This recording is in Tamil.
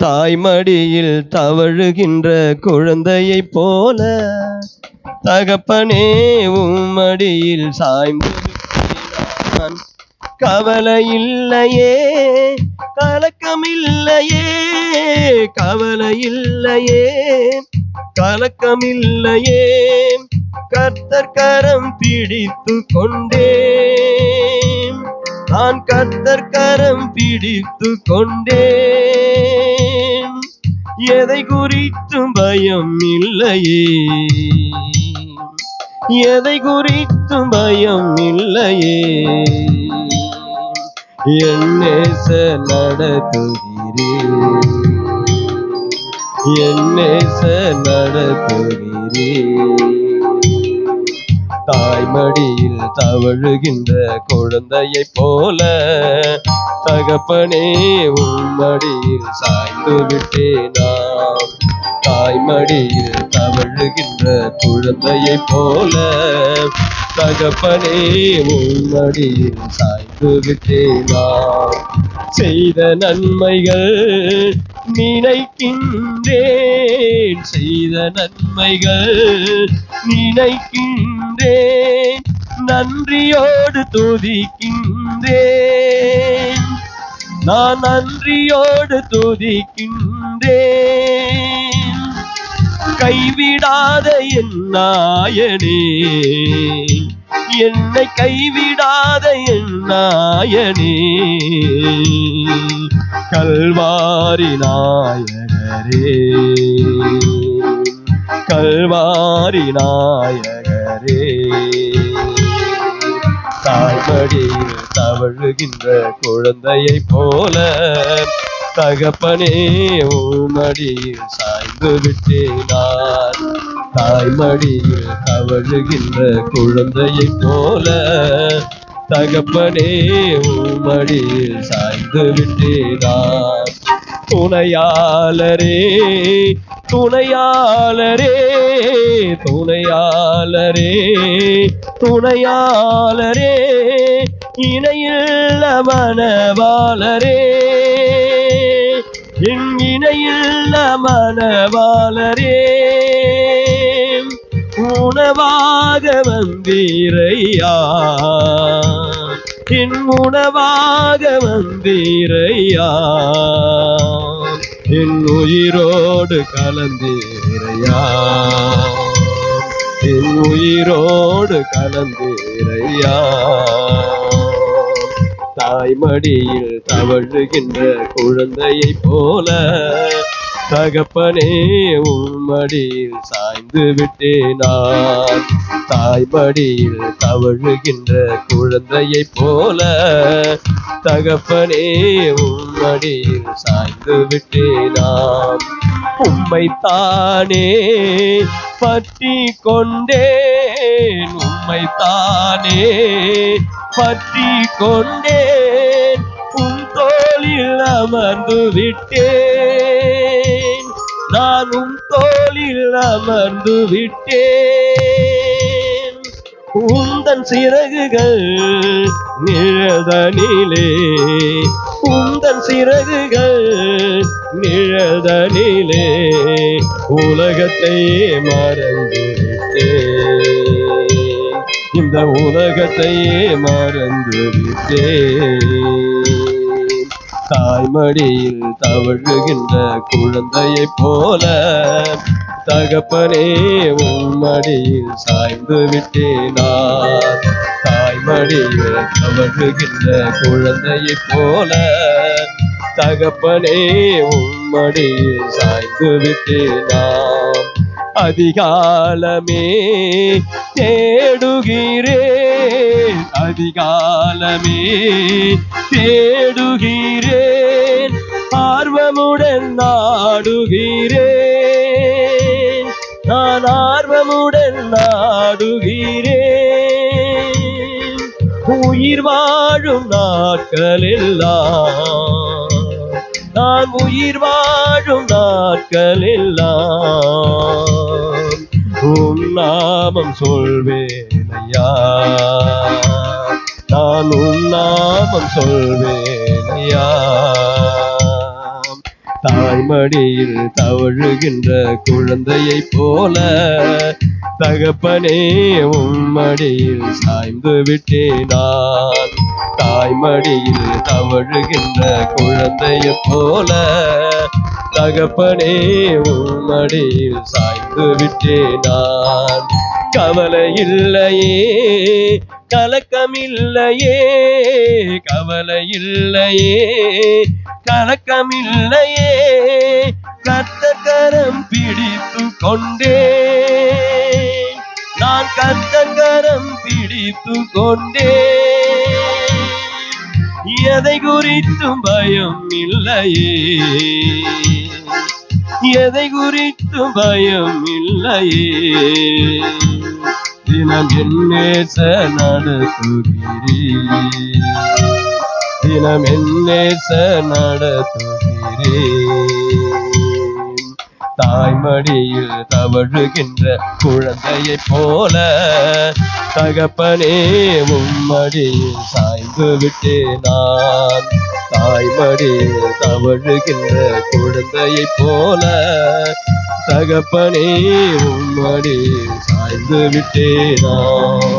தாய்மடியில் தவழுகின்ற குழந்தையைப் போல தகப்பனே உம்மடியில் சாய்ந்து நான். கவலை இல்லையே, கலக்கமில்லையே, கவலை இல்லையே, கலக்கமில்லையே, கர்த்தர் கரம் பிடித்து கொண்டேன், நான் கர்த்தர் கரம் பிடித்து கொண்டேன். எதை குறித்தும் பயம் இல்லையே, எதை குறித்தும் பயம் இல்லையே, என் நேசர் நடத்துகிறீர், என் நேசர் நடத்துகிறீர். தாய்மடியில் தவழுகின்ற குழந்தையைப் போல தகப்பனே உம்மடியில் சாய்ந்து விட்டேனாம். தாய்மடியில் தவழுகின்ற குழந்தையைப் போல தகப்பனே உம்மடியில் சாய்ந்து விட்டேனாம். செய்த நன்மைகள் நினைக்கின்றேன், செய்த நன்மைகள் நினைக்கின்றேன், நன்றியோடு துதிக்கின்றேன், நான் நன்றியோடு துதிக்கின்றேன். கைவிடாத என் நாயனே, என்னை கைவிடாத என் நாயனே, கல்வாரி நாயகரே, கல்வாரி நாயகரே. தாய்மடியில் தவழுகின்ற குழந்தையைப் போல தகப்பனே உம்மடியில் சாய்ந்து விட்டேனான். தாய்மடியில் தவழுகின்ற குழந்தையைப் போல தகப்பனே உம்மடியில் சாய்ந்து விட்டேனான். துணையாளரே, துணையாளரே, துணையாளரே, துணையாளரே, இணையில்ல மனவாளரே, என் இணையில்ல மனவாளரே, உணவாக வந்தீரையா, என் உணவாக வந்தீரையா, என் உயிரோடு கலந்தீரையா, என் உயிரோடு கலந்தீரையா. தாய்மடியில் தவழுகின்ற குழந்தையைப் போல தகப்பனே உம்மடியில் சாய்ந்து விட்டேனான். தாய்மடியில் தவழுகின்ற குழந்தையைப் போல தகப்பனே உம்மடியில் சாய்ந்து விட்டேனான். உம்மைத்தானே பற்றி கொண்டேன், உம்மைத்தானே பற்றி கொண்டேன், உம் தோளில் அமர்ந்து விட்டேன், நான் உம் தோளில் அமர்ந்து விட்டேன். உந்தன் சிறகுகள் நிழதனிலே, உந்தன் சிறகுகள் நிழதனிலே, உலகத்தையே மறந்து விட்டேன், இந்த உலகத்தையே மறந்து விட்டேன். தாய்மடியில் தவழுகின்ற குழந்தையைப் போல தகப்பனே உம்மடியில் சாய்ந்து விட்டேனான். தாய்மடியில் தவழுகின்ற குழந்தையைப் போல தகப்பனே உம்மடியில் சாய்ந்து விட்டேனான். அதிகாலமே தேடுகிறேன், அதிகாலமே தேடுகிறேன், ஆர்வமுடன் நாடுகிறேன், நான் ஆர்வமுடன் நாடுகிறேன். உயிர் வாழும் நாட்களெல்லாம், நான் உயிர் வாழும் நாட்களெல்லாம் உம் நாமம் சொல்வேனையா, நான் உம் நாமம் சொல்வேனையா. தாய்மடியில் தவழுகின்ற குழந்தையைப் போல தகப்பனே உம்மடியில் சாய்ந்து விட்டேன் நான். தாய்மடியில் தவழுகின்ற குழந்தையைப் போல தகப்பனே உம்மடியில் சாய்ந்து விட்டேன் நான். கவலை இல்லையே கலக்கமில்லையே, கவலை இல்லையே கலக்கமில்லையே, கர்த்தர் கரம் பிடித்து கொண்டே நான், கர்த்தர் கரம் பிடித்து கொண்டே. எதை குறித்தும் பயம் இல்லையே, எதை குறித்தும் பயம் இல்லையே, தினம் என் நேச நடத்துகிறீர், தினம் என் நேச நடத்துகிறீர். தாய்மடியில் தவழுகின்ற குழந்தையைப் போல தகப்பனே உம்மடியில் சாய்ந்து விட்டேன் நான். தாய்மடியில் தவழுகின்ற குழந்தையைப் போல தகப்பனே உம்மடியில் சாய்ந்து விட்டேன் நான்.